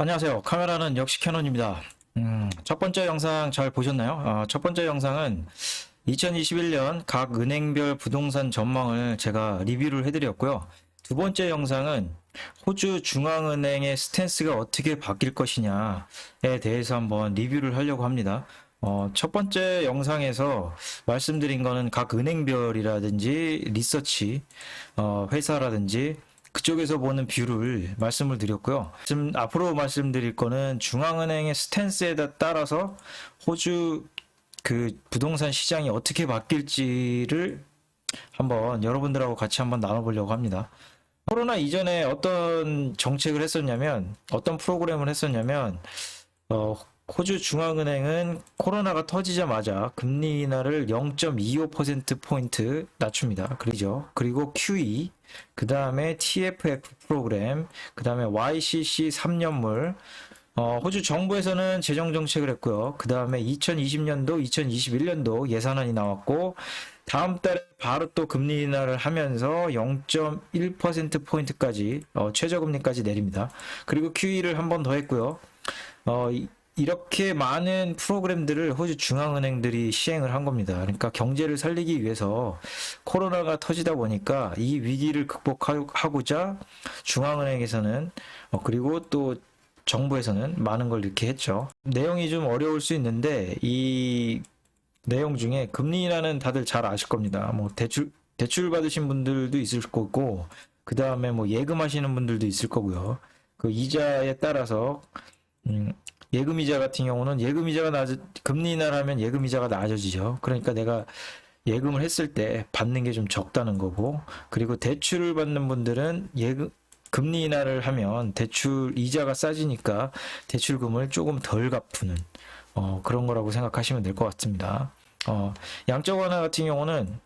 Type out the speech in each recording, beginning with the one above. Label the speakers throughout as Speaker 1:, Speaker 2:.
Speaker 1: 안녕하세요. 카메라는 역시 캐논입니다. 첫 번째 영상 잘 보셨나요? 첫 번째 영상은 2021년 각 은행별 부동산 전망을 제가 리뷰를 해드렸고요. 두 번째 영상은 호주 중앙은행의 스탠스가 어떻게 바뀔 것이냐에 대해서 한번 리뷰를 하려고 합니다. 첫 번째 영상에서 말씀드린 거는 각 은행별이라든지 리서치, 회사라든지 그쪽에서 보는 뷰를 말씀을 드렸고요. 지금 앞으로 말씀드릴 거는 중앙은행의 스탠스에 따라서 호주 그 부동산 시장이 어떻게 바뀔지를 한번 여러분들하고 같이 한번 나눠보려고 합니다. 코로나 이전에 어떤 정책을 했었냐면, 어떤 프로그램을 했었냐면, 호주 중앙은행은 코로나가 터지자마자 금리 인하를 0.25%포인트 낮춥니다. 그리고 QE, 그 다음에 TFF 프로그램, 그 다음에 YCC 3년물, 호주 정부에서는 재정 정책을 했고요. 그 다음에 2020년도, 2021년도 예산안이 나왔고, 다음 달에 바로 또 금리 인하를 하면서 0.1%포인트까지, 최저금리까지 내립니다. 그리고 QE를 한 번 더 했고요. 이렇게 많은 프로그램들을 호주 중앙은행들이 시행을 한 겁니다. 그러니까 경제를 살리기 위해서 코로나가 터지다 보니까 이 위기를 극복하고자 중앙은행에서는 그리고 또 정부에서는 많은 걸 이렇게 했죠. 내용이 좀 어려울 수 있는데 이 내용 중에 금리 인하는 다들 잘 아실 겁니다. 뭐 대출 받으신 분들도 있을 거고 그 다음에 뭐 예금하시는 분들도 있을 거고요. 그 이자에 따라서 예금이자 같은 경우는 금리 인하를 하면 예금이자가 낮아지죠. 그러니까 내가 예금을 했을 때 받는 게 좀 적다는 거고, 그리고 대출을 받는 분들은 금리 인하를 하면 대출 이자가 싸지니까 대출금을 조금 덜 갚는, 그런 거라고 생각하시면 될 것 같습니다. 양적 완화 같은 경우는,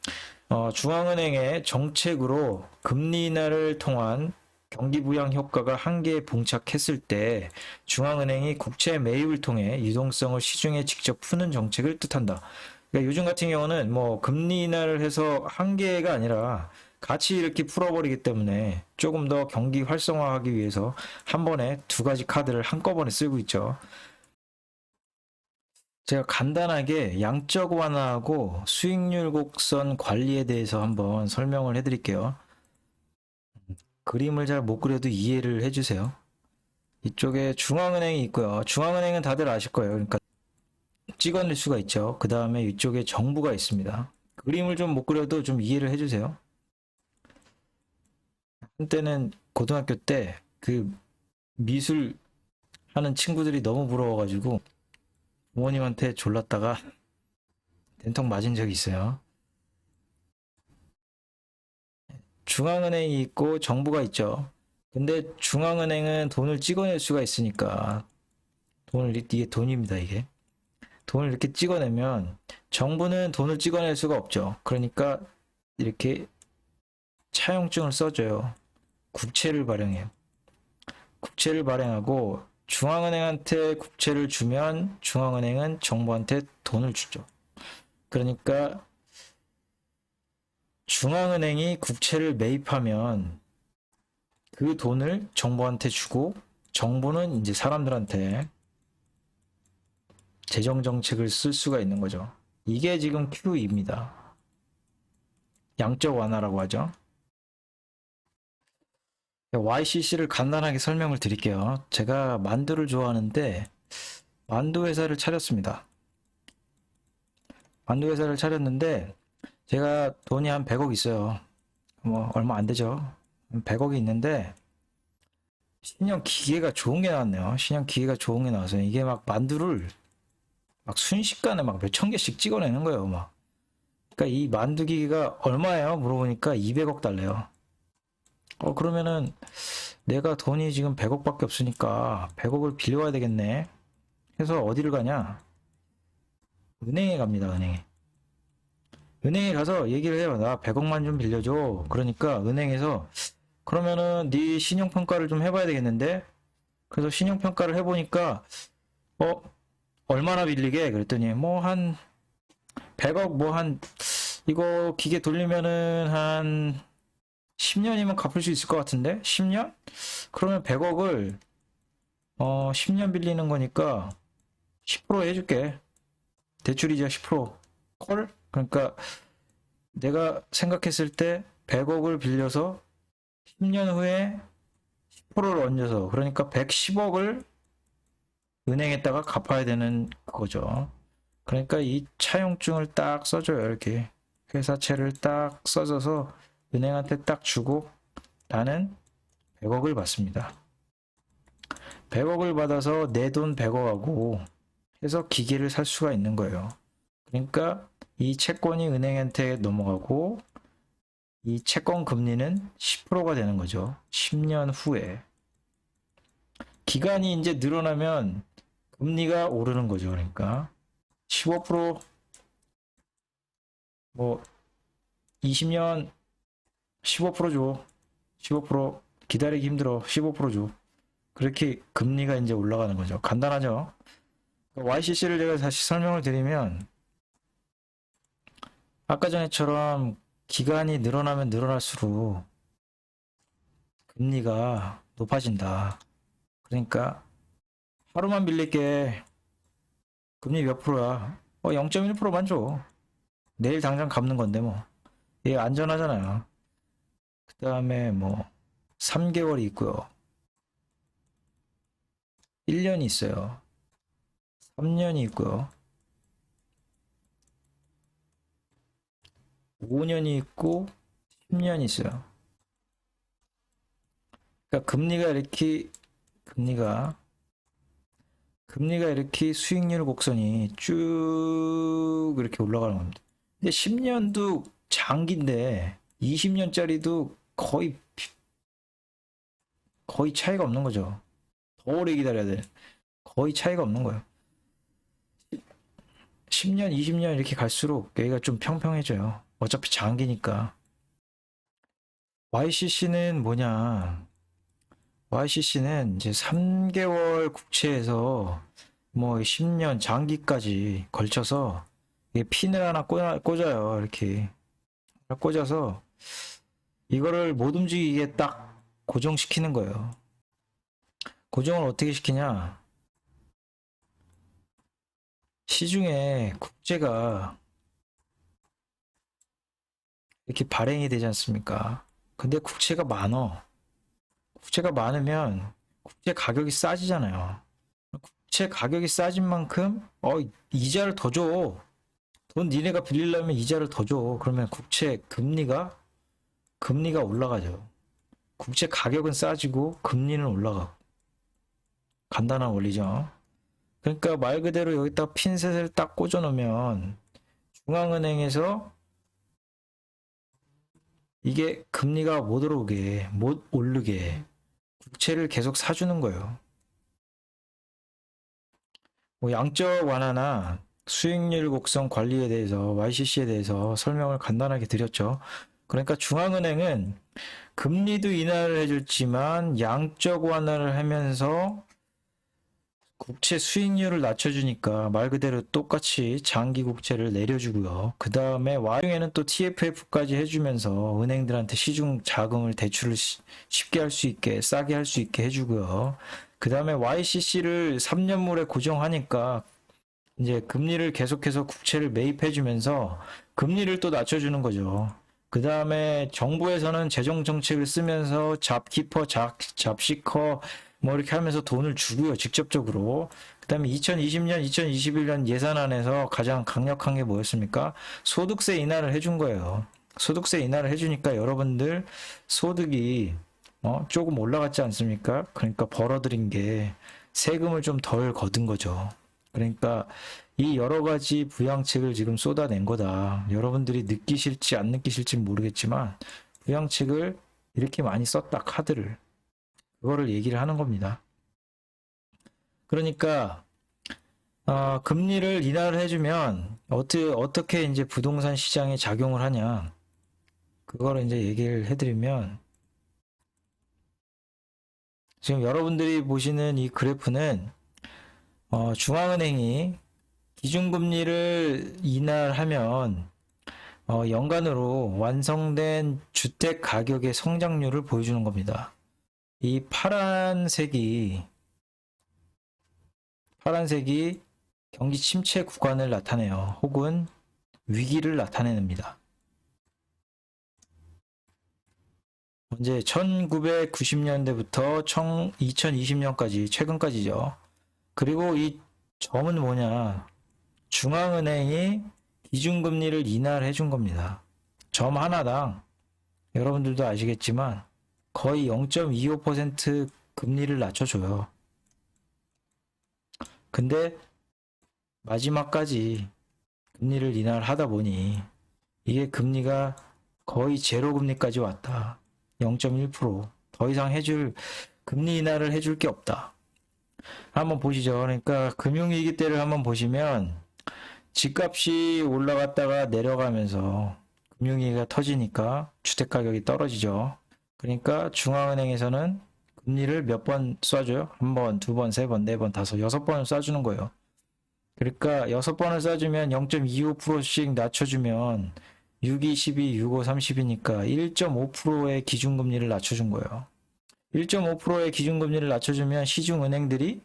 Speaker 1: 중앙은행의 정책으로 금리 인하를 통한 경기 부양 효과가 한계에 봉착했을 때 중앙은행이 국채 매입을 통해 유동성을 시중에 직접 푸는 정책을 뜻한다. 그러니까 요즘 같은 경우는 뭐 금리 인하를 해서 한계가 아니라 같이 이렇게 풀어버리기 때문에 조금 더 경기 활성화하기 위해서 한 번에 두 가지 카드를 한꺼번에 쓰고 있죠. 제가 간단하게 양적 완화하고 수익률 곡선 관리에 대해서 한번 설명을 해드릴게요. 그림을 잘 못 그려도 이해를 해주세요. 이쪽에 중앙은행이 있고요. 중앙은행은 다들 아실 거예요. 그러니까 찍어낼 수가 있죠. 그 다음에 이쪽에 정부가 있습니다. 그림을 좀 못 그려도 좀 이해를 해주세요. 한때는 고등학교 때 그 미술 하는 친구들이 너무 부러워가지고 부모님한테 졸랐다가 된통 맞은 적이 있어요. 중앙은행이 있고 정부가 있죠. 근데 중앙은행은 돈을 찍어낼 수가 있으니까 이게 돈입니다, 이게. 돈을 이렇게 찍어내면 정부는 돈을 찍어낼 수가 없죠. 그러니까 이렇게 차용증을 써줘요. 국채를 발행해요. 국채를 발행하고 중앙은행한테 국채를 주면 중앙은행은 정부한테 돈을 주죠. 그러니까 중앙은행이 국채를 매입하면 그 돈을 정부한테 주고 정부는 이제 사람들한테 재정 정책을 쓸 수가 있는 거죠. 이게 지금 QE입니다. 양적 완화라고 하죠. YCC를 간단하게 설명을 드릴게요. 제가 만두를 좋아하는데 만두 회사를 차렸습니다. 만두 회사를 차렸는데 제가 돈이 한 100억 있어요. 뭐 얼마 안 되죠. 100억이 있는데 신형 기계가 좋은 게 나왔네요. 신형 기계가 좋은 게 나와서 이게 막 만두를 막 순식간에 막 몇천 개씩 찍어내는 거예요. 막. 그러니까 이 만두 기계가 얼마예요? 물어보니까 200억 달래요. 그러면은 내가 돈이 지금 100억밖에 없으니까 100억을 빌려와야 되겠네. 해서 어디를 가냐? 은행에 갑니다, 은행에. 은행에 가서 얘기를 해요. 나 100억만 좀 빌려줘. 그러니까 은행에서 그러면은 네 신용평가를 좀 해봐야 되겠는데? 그래서 신용평가를 해보니까 얼마나 빌리게? 그랬더니 뭐 한 100억 뭐 한 이거 기계 돌리면은 한 10년이면 갚을 수 있을 것 같은데? 10년? 그러면 100억을 10년 빌리는 거니까 10% 해줄게. 대출이자 10%. 콜? 그러니까 내가 생각했을 때 100억을 빌려서 10년 후에 10%를 얹어서, 그러니까 110억을 은행에다가 갚아야 되는 거죠. 그러니까 이 차용증을 딱 써줘요. 이렇게 회사채를 딱 써줘서 은행한테 딱 주고 나는 100억을 받습니다. 100억을 받아서 내 돈 100억하고 해서 기계를 살 수가 있는 거예요. 그러니까 이 채권이 은행한테 넘어가고 이 채권 금리는 10%가 되는 거죠. 10년 후에. 기간이 이제 늘어나면 금리가 오르는 거죠. 그러니까 15%, 뭐 20년 15% 줘. 15% 기다리기 힘들어. 15% 줘. 그렇게 금리가 이제 올라가는 거죠. 간단하죠. YCC를 제가 다시 설명을 드리면 아까 전에처럼 기간이 늘어나면 늘어날수록 금리가 높아진다. 그러니까 하루만 빌릴게. 금리 몇 프로야? 0.1%만 줘. 내일 당장 갚는 건데 뭐. 이게 안전하잖아요. 그 다음에 뭐 3개월이 있고요. 1년이 있어요. 3년이 있고요. 5년이 있고 10년이 있어요. 그러니까 금리가 이렇게 수익률 곡선이 쭉 이렇게 올라가는 겁니다. 근데 10년도 장기인데 20년짜리도 거의 차이가 없는 거죠. 더 오래 기다려야 돼. 거의 차이가 없는 거예요. 10년, 20년 이렇게 갈수록 여기가 좀 평평해져요. 어차피 장기니까. YCC는 뭐냐? YCC는 이제 3개월 국채에서 뭐 10년 장기까지 걸쳐서 핀을 하나 꽂아요. 이렇게 꽂아서 이거를 못 움직이게 딱 고정시키는 거예요. 고정을 어떻게 시키냐? 시중에 국채가 이렇게 발행이 되지 않습니까? 근데 국채가 많어. 국채가 많으면 국채 가격이 싸지잖아요. 국채 가격이 싸진 만큼 이자를 더 줘. 돈 니네가 빌리려면 이자를 더 줘. 그러면 국채 금리가 올라가죠. 국채 가격은 싸지고 금리는 올라가고. 간단한 원리죠. 그러니까 말 그대로 여기다 핀셋을 딱 꽂아 놓으면 중앙은행에서 이게 금리가 못 오르게 국채를 계속 사주는 거예요. 뭐 양적 완화나 수익률 곡선 관리에 대해서 YCC에 대해서 설명을 간단하게 드렸죠. 그러니까 중앙은행은 금리도 인하를 해줬지만 양적 완화를 하면서 국채 수익률을 낮춰주니까 말 그대로 똑같이 장기 국채를 내려주고요. 그 다음에 와중에는 또 TFF까지 해주면서 은행들한테 시중 자금을 대출을 쉽게 할 수 있게, 싸게 할 수 있게 해주고요. 그 다음에 YCC를 3년물에 고정하니까 이제 금리를 계속해서 국채를 매입해주면서 금리를 또 낮춰주는 거죠. 그 다음에 정부에서는 재정 정책을 쓰면서 잡키퍼, 잡시커 뭐 이렇게 하면서 돈을 주고요. 직접적으로. 그 다음에 2020년, 2021년 예산안에서 가장 강력한 게 뭐였습니까? 소득세 인하를 해준 거예요. 소득세 인하를 해주니까 여러분들 소득이 조금 올라갔지 않습니까? 그러니까 벌어들인 게 세금을 좀 덜 거둔 거죠. 그러니까 이 여러 가지 부양책을 지금 쏟아낸 거다. 여러분들이 느끼실지 안 느끼실지 모르겠지만 부양책을 이렇게 많이 썼다. 카드를. 그거를 얘기를 하는 겁니다. 그러니까 금리를 인하를 해주면 어떻게 이제 부동산 시장에 작용을 하냐. 그거를 이제 얘기를 해드리면 지금 여러분들이 보시는 이 그래프는 중앙은행이 기준금리를 인하를 하면 연간으로 완성된 주택 가격의 성장률을 보여주는 겁니다. 이 파란색이 파란색이 경기 침체 구간을 나타내요. 혹은 위기를 나타냅니다. 이제 1990년대부터 2020년까지 최근까지죠. 그리고 이 점은 뭐냐? 중앙은행이 기준금리를 인하를 해준 겁니다. 점 하나당 여러분들도 아시겠지만 거의 0.25% 금리를 낮춰줘요. 근데 마지막까지 금리를 인하를 하다 보니 이게 금리가 거의 제로 금리까지 왔다. 0.1%. 더 이상 금리 인하를 해줄 게 없다. 한번 보시죠. 그러니까 금융위기 때를 한번 보시면 집값이 올라갔다가 내려가면서 금융위기가 터지니까 주택가격이 떨어지죠. 그러니까 중앙은행에서는 금리를 몇 번 쏴줘요? 한 번, 두 번, 세 번, 네 번, 다섯, 여섯 번을 쏴주는 거예요. 그러니까 여섯 번을 쏴주면 0.25%씩 낮춰주면 6, 2, 12, 6, 5, 30이니까 1.5%의 기준금리를 낮춰준 거예요. 1.5%의 기준금리를 낮춰주면 시중은행들이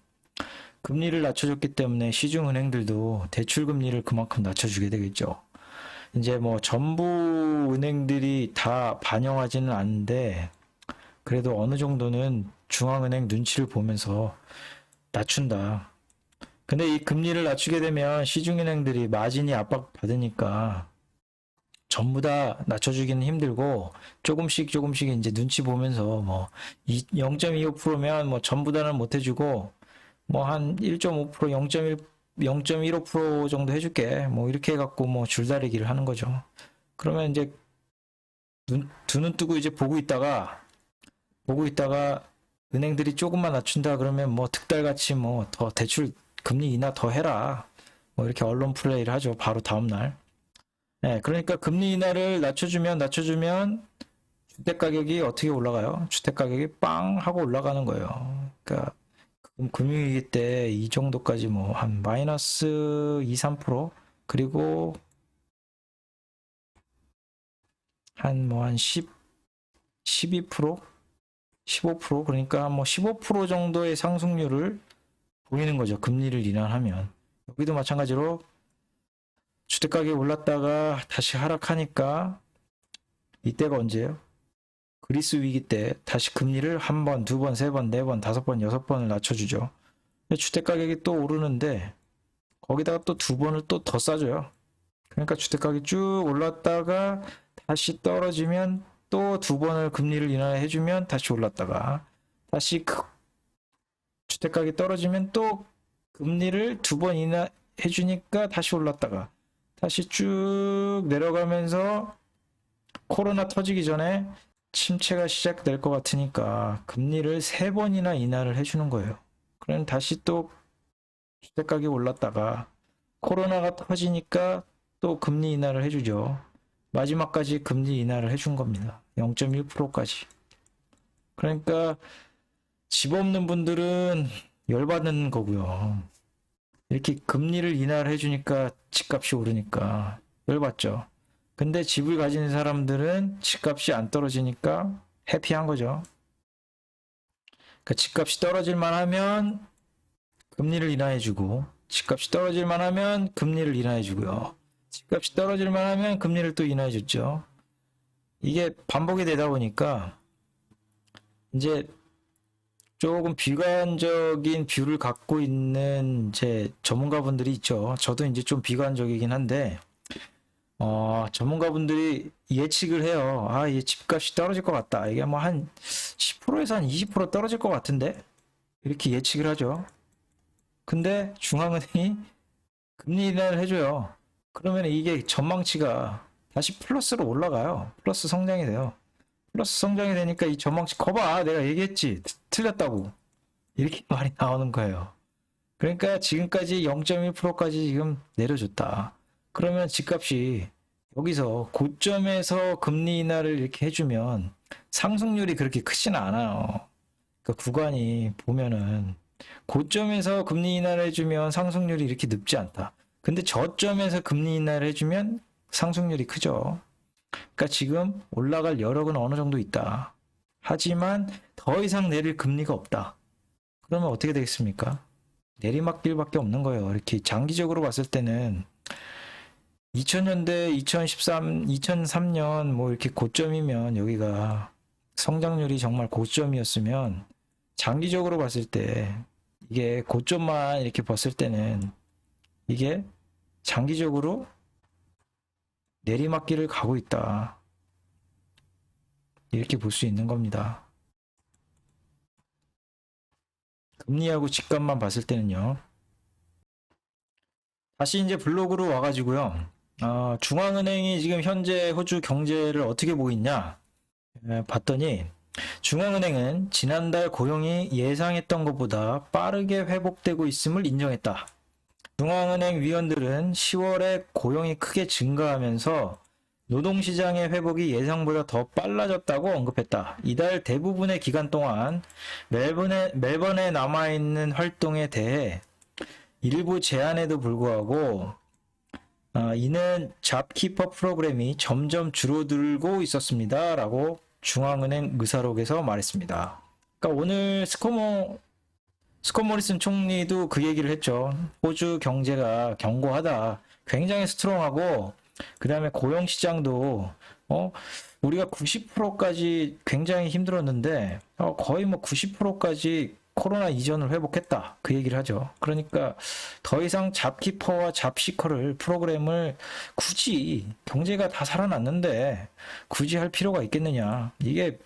Speaker 1: 금리를 낮춰줬기 때문에 시중은행들도 대출금리를 그만큼 낮춰주게 되겠죠. 이제 뭐 전부 은행들이 다 반영하지는 않는데 그래도 어느 정도는 중앙은행 눈치를 보면서 낮춘다. 근데 이 금리를 낮추게 되면 시중은행들이 마진이 압박받으니까 전부 다 낮춰주기는 힘들고 조금씩 이제 눈치 보면서 뭐 0.25%면 뭐 전부 다는 못 해주고 뭐 한 1.5%, 0.15% 정도 해줄게. 뭐 이렇게 해갖고 뭐 줄다리기를 하는 거죠. 그러면 이제 두 눈 뜨고 이제 보고 있다가 은행들이 조금만 낮춘다 그러면 뭐 득달같이 뭐 더 대출 금리 인하 더 해라. 뭐 이렇게 언론 플레이를 하죠. 바로 다음날. 네, 그러니까 금리 인하를 낮춰주면 주택 가격이 어떻게 올라가요? 주택 가격이 빵 하고 올라가는 거예요. 그러니까 금융위기 때 이 정도까지 뭐 한 마이너스 2, 3% 그리고 한 12%, 15% 그러니까 뭐 15% 정도의 상승률을 보이는 거죠. 금리를 인하하면. 여기도 마찬가지로 주택 가격이 올랐다가 다시 하락하니까 이때가 언제예요? 그리스 위기 때 다시 금리를 한 번, 두 번, 세 번, 네 번, 다섯 번, 여섯 번을 낮춰주죠. 주택 가격이 또 오르는데 거기다가 또 두 번을 또 더 싸줘요. 그러니까 주택 가격이 쭉 올랐다가 다시 떨어지면 또 두 번을 금리를 인하해주면 다시 올랐다가 다시 주택 가격이 떨어지면 또 금리를 두 번 인하해주니까 다시 올랐다가 다시 쭉 내려가면서 코로나 터지기 전에 침체가 시작될 것 같으니까 금리를 세 번이나 인하를 해주는 거예요. 그럼 다시 또 주택 가격이 올랐다가 코로나가 터지니까 또 금리 인하를 해주죠. 마지막까지 금리 인하를 해준 겁니다. 0.1%까지. 그러니까 집 없는 분들은 열받는 거고요. 이렇게 금리를 인하를 해주니까 집값이 오르니까 열받죠. 근데 집을 가진 사람들은 집값이 안 떨어지니까 해피한 거죠. 그러니까 집값이 떨어질만 하면 금리를 인하해주고 집값이 떨어질만 하면 금리를 인하해주고요. 집값이 떨어질만 하면 금리를 또 인하해줬죠. 이게 반복이 되다 보니까 이제 조금 비관적인 뷰를 갖고 있는 이제 전문가분들이 있죠. 저도 이제 좀 비관적이긴 한데 전문가분들이 예측을 해요. 아, 이 집값이 떨어질 것 같다. 이게 뭐 한 10%에서 한 20% 떨어질 것 같은데? 이렇게 예측을 하죠. 근데 중앙은행이 금리 인하를 해줘요. 그러면 이게 전망치가 다시 플러스로 올라가요. 플러스 성장이 돼요. 플러스 성장이 되니까 이 전망치 거봐. 내가 얘기했지. 틀렸다고. 이렇게 말이 나오는 거예요. 그러니까 지금까지 0.1%까지 지금 내려줬다. 그러면 집값이 여기서 고점에서 금리 인하를 이렇게 해주면 상승률이 그렇게 크지는 않아요. 그러니까 구간이 보면은 고점에서 금리 인하를 해주면 상승률이 이렇게 높지 않다. 근데 저점에서 금리 인하를 해주면 상승률이 크죠. 그러니까 지금 올라갈 여력은 어느 정도 있다. 하지만 더 이상 내릴 금리가 없다. 그러면 어떻게 되겠습니까? 내리막길밖에 없는 거예요. 이렇게 장기적으로 봤을 때는 2000년대, 2003년 뭐 이렇게 고점이면 여기가 성장률이 정말 고점이었으면 장기적으로 봤을 때 이게 고점만 이렇게 봤을 때는 이게 장기적으로 내리막길을 가고 있다. 이렇게 볼 수 있는 겁니다. 금리하고 집값만 봤을 때는요. 다시 이제 블로그로 와가지고요. 중앙은행이 지금 현재 호주 경제를 어떻게 보고 있냐 봤더니 중앙은행은 지난달 고용이 예상했던 것보다 빠르게 회복되고 있음을 인정했다. 중앙은행 위원들은 10월에 고용이 크게 증가하면서 노동시장의 회복이 예상보다 더 빨라졌다고 언급했다. 이달 대부분의 기간 동안 멜번에 남아있는 활동에 대해 일부 제한에도 불구하고 이는 잡키퍼 프로그램이 점점 줄어들고 있었습니다. 라고 중앙은행 의사록에서 말했습니다. 그러니까 오늘 스콧 모리슨 총리도 그 얘기를 했죠. 호주 경제가 견고하다. 굉장히 스트롱하고 그 다음에 고용시장도 우리가 90%까지 굉장히 힘들었는데 거의 뭐 90%까지 코로나 이전을 회복했다. 그 얘기를 하죠. 그러니까 더 이상 잡키퍼와 잡시커를 프로그램을 굳이 경제가 다 살아났는데 굳이 할 필요가 있겠느냐. 이게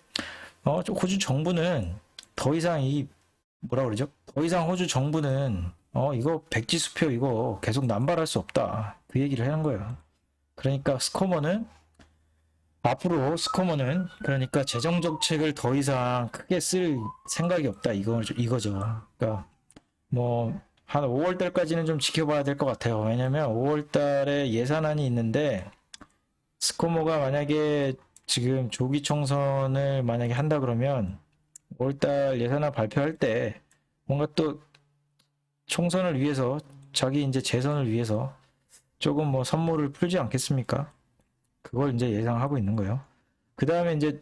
Speaker 1: 호주 정부는 더 이상 뭐라 그러죠? 더 이상 호주 정부는 이거 백지수표 이거 계속 남발할 수 없다. 그 얘기를 하는 거예요. 그러니까 앞으로 스코머는 그러니까 재정 정책을 더 이상 크게 쓸 생각이 없다 이거죠. 그러니까 뭐 한 5월 달까지는 좀 지켜봐야 될 것 같아요. 왜냐면 5월 달에 예산안이 있는데 스코머가 만약에 지금 조기 총선을 만약에 한다 그러면 5월 달 예산안 발표할 때 뭔가 또 총선을 위해서 자기 이제 재선을 위해서 조금 뭐 선물을 풀지 않겠습니까? 그걸 이제 예상하고 있는 거예요. 그 다음에 이제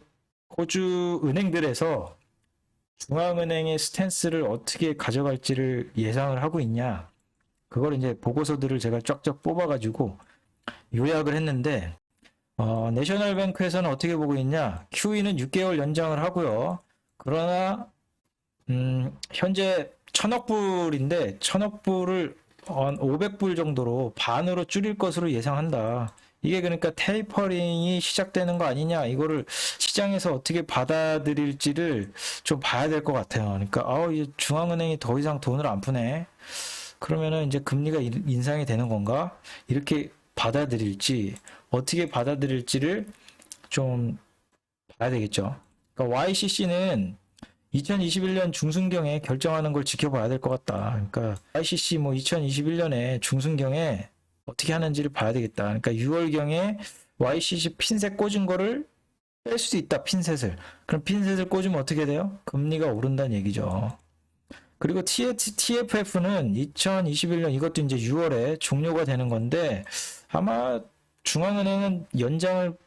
Speaker 1: 호주 은행들에서 중앙은행의 스탠스를 어떻게 가져갈지를 예상을 하고 있냐. 그걸 이제 보고서들을 제가 쫙쫙 뽑아가지고 요약을 했는데, 내셔널뱅크에서는 어떻게 보고 있냐. QE는 6개월 연장을 하고요. 그러나, 현재 1000억 불인데, 1000억 불을 500불 정도로 반으로 줄일 것으로 예상한다. 이게 그러니까 테이퍼링이 시작되는 거 아니냐 이거를 시장에서 어떻게 받아들일지를 좀 봐야 될 것 같아요. 그러니까 이제 중앙은행이 더 이상 돈을 안 푸네. 그러면은 이제 금리가 인상이 되는 건가? 이렇게 받아들일지 어떻게 받아들일지를 좀 봐야 되겠죠. 그러니까 YCC는 2021년 중순경에 결정하는 걸 지켜봐야 될 것 같다. 그러니까 YCC 뭐 2021년에 중순경에 어떻게 하는지를 봐야 되겠다. 그러니까 6월경에 YCC 핀셋 꽂은 거를 뺄 수도 있다. 핀셋을. 그럼 핀셋을 꽂으면 어떻게 돼요? 금리가 오른다는 얘기죠. 그리고 TFF는 2021년 이것도 이제 6월에 종료가 되는 건데 아마 중앙은행은 연장을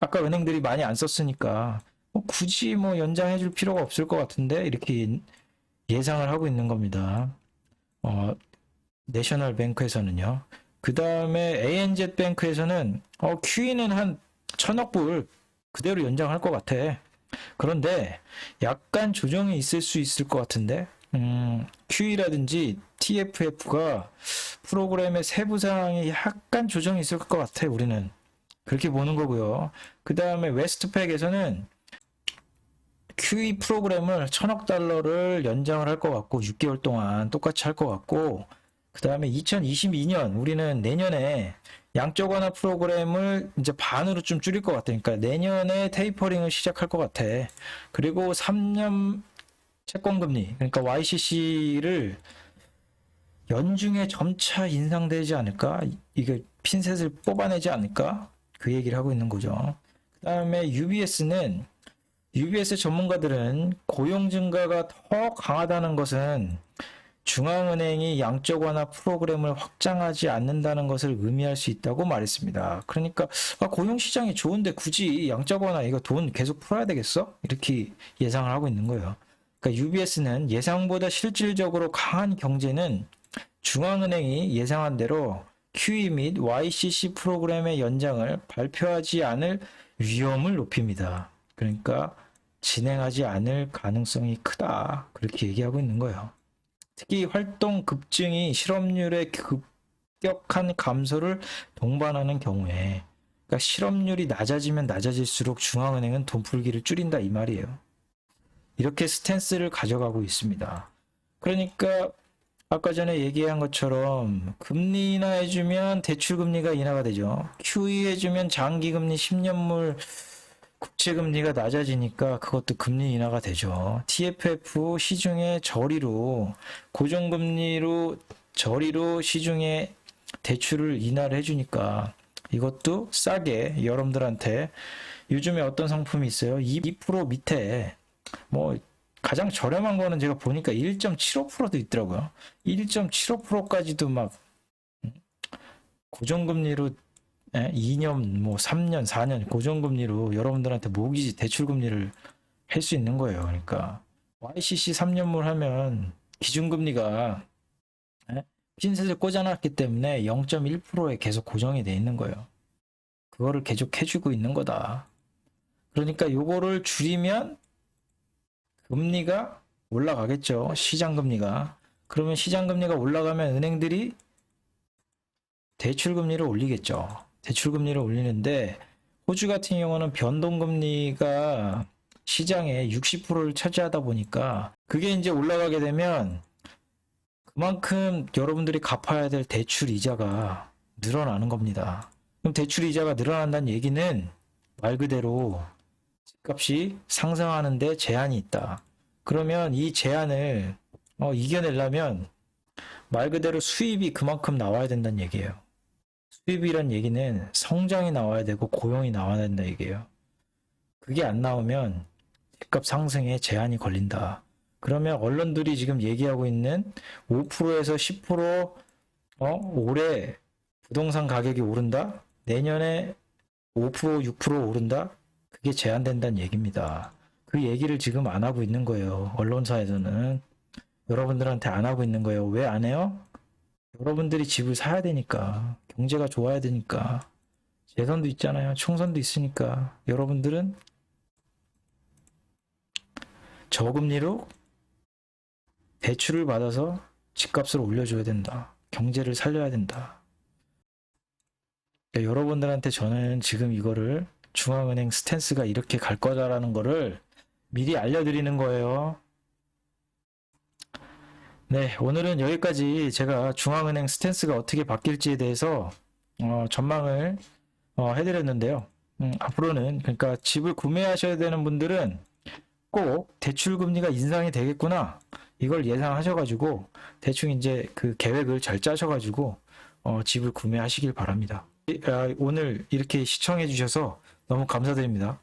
Speaker 1: 아까 은행들이 많이 안 썼으니까 굳이 뭐 연장해 줄 필요가 없을 것 같은데 이렇게 예상을 하고 있는 겁니다. 내셔널 뱅크에서는요. 그 다음에 ANZ 뱅크에서는 QE는 한 1000억 불 그대로 연장할 것 같아. 그런데 약간 조정이 있을 수 있을 것 같은데 QE라든지 TFF가 프로그램의 세부 사항에 약간 조정이 있을 것 같아. 우리는 그렇게 보는 거고요. 그 다음에 웨스트팩에서는 QE 프로그램을 1000억 달러를 연장을 할 것 같고 6개월 동안 똑같이 할 것 같고 그 다음에 2022년 우리는 내년에 양적 완화 프로그램을 이제 반으로 좀 줄일 것 같으니까 내년에 테이퍼링을 시작할 것 같아. 그리고 3년 채권금리 그러니까 YCC를 연중에 점차 인상되지 않을까? 이게 핀셋을 뽑아내지 않을까? 그 얘기를 하고 있는 거죠. 그 다음에 UBS 전문가들은 고용 증가가 더 강하다는 것은 중앙은행이 양적 완화 프로그램을 확장하지 않는다는 것을 의미할 수 있다고 말했습니다. 그러니까 고용 시장이 좋은데 굳이 양적 완화 이거 돈 계속 풀어야 되겠어? 이렇게 예상을 하고 있는 거예요. 그러니까 UBS는 예상보다 실질적으로 강한 경제는 중앙은행이 예상한 대로 QE 및 YCC 프로그램의 연장을 발표하지 않을 위험을 높입니다. 그러니까 진행하지 않을 가능성이 크다. 그렇게 얘기하고 있는 거예요. 특히 활동 급증이 실업률의 급격한 감소를 동반하는 경우에, 그러니까 실업률이 낮아지면 낮아질수록 중앙은행은 돈 풀기를 줄인다 이 말이에요. 이렇게 스탠스를 가져가고 있습니다. 그러니까 아까 전에 얘기한 것처럼 금리 인하해주면 대출금리가 인하가 되죠. QE 해주면 장기금리 10년물 국채금리가 낮아지니까 그것도 금리 인하가 되죠. TFF 시중에 저리로 고정금리로 저리로 시중에 대출을 인하를 해주니까 이것도 싸게 여러분들한테 요즘에 어떤 상품이 있어요? 2% 밑에 뭐 가장 저렴한 거는 제가 보니까 1.75%도 있더라고요. 1.75%까지도 막 고정금리로 2년, 뭐 3년, 4년 고정금리로 여러분들한테 모기지 대출금리를 할 수 있는 거예요. 그러니까 YCC 3년물 하면 기준금리가 핀셋을 꽂아놨기 때문에 0.1%에 계속 고정이 돼 있는 거예요. 그거를 계속 해주고 있는 거다. 그러니까 요거를 줄이면 금리가 올라가겠죠. 시장금리가. 그러면 시장금리가 올라가면 은행들이 대출금리를 올리겠죠. 대출금리를 올리는데 호주 같은 경우는 변동금리가 시장의 60%를 차지하다 보니까 그게 이제 올라가게 되면 그만큼 여러분들이 갚아야 될 대출 이자가 늘어나는 겁니다. 그럼 대출 이자가 늘어난다는 얘기는 말 그대로 집값이 상승하는데 제한이 있다. 그러면 이 제한을 이겨내려면 말 그대로 수입이 그만큼 나와야 된다는 얘기예요. 수입이란 얘기는 성장이 나와야 되고 고용이 나와야 된다 얘기예요. 그게 안 나오면 집값 상승에 제한이 걸린다. 그러면 언론들이 지금 얘기하고 있는 5%에서 10% 올해 부동산 가격이 오른다? 내년에 5%, 6% 오른다? 그게 제한된다는 얘기입니다. 그 얘기를 지금 안 하고 있는 거예요. 언론사에서는. 여러분들한테 안 하고 있는 거예요. 왜 안 해요? 여러분들이 집을 사야 되니까. 경제가 좋아야 되니까. 재선도 있잖아요. 총선도 있으니까. 여러분들은 저금리로 대출을 받아서 집값을 올려줘야 된다. 경제를 살려야 된다. 그러니까 여러분들한테 저는 지금 이거를 중앙은행 스탠스가 이렇게 갈 거다라는 거를 미리 알려드리는 거예요. 네, 오늘은 여기까지 제가 중앙은행 스탠스가 어떻게 바뀔지에 대해서 전망을 해드렸는데요. 앞으로는 그러니까 집을 구매하셔야 되는 분들은 꼭 대출금리가 인상이 되겠구나 이걸 예상하셔가지고 대충 이제 그 계획을 잘 짜셔가지고 집을 구매하시길 바랍니다. 오늘 이렇게 시청해 주셔서 너무 감사드립니다.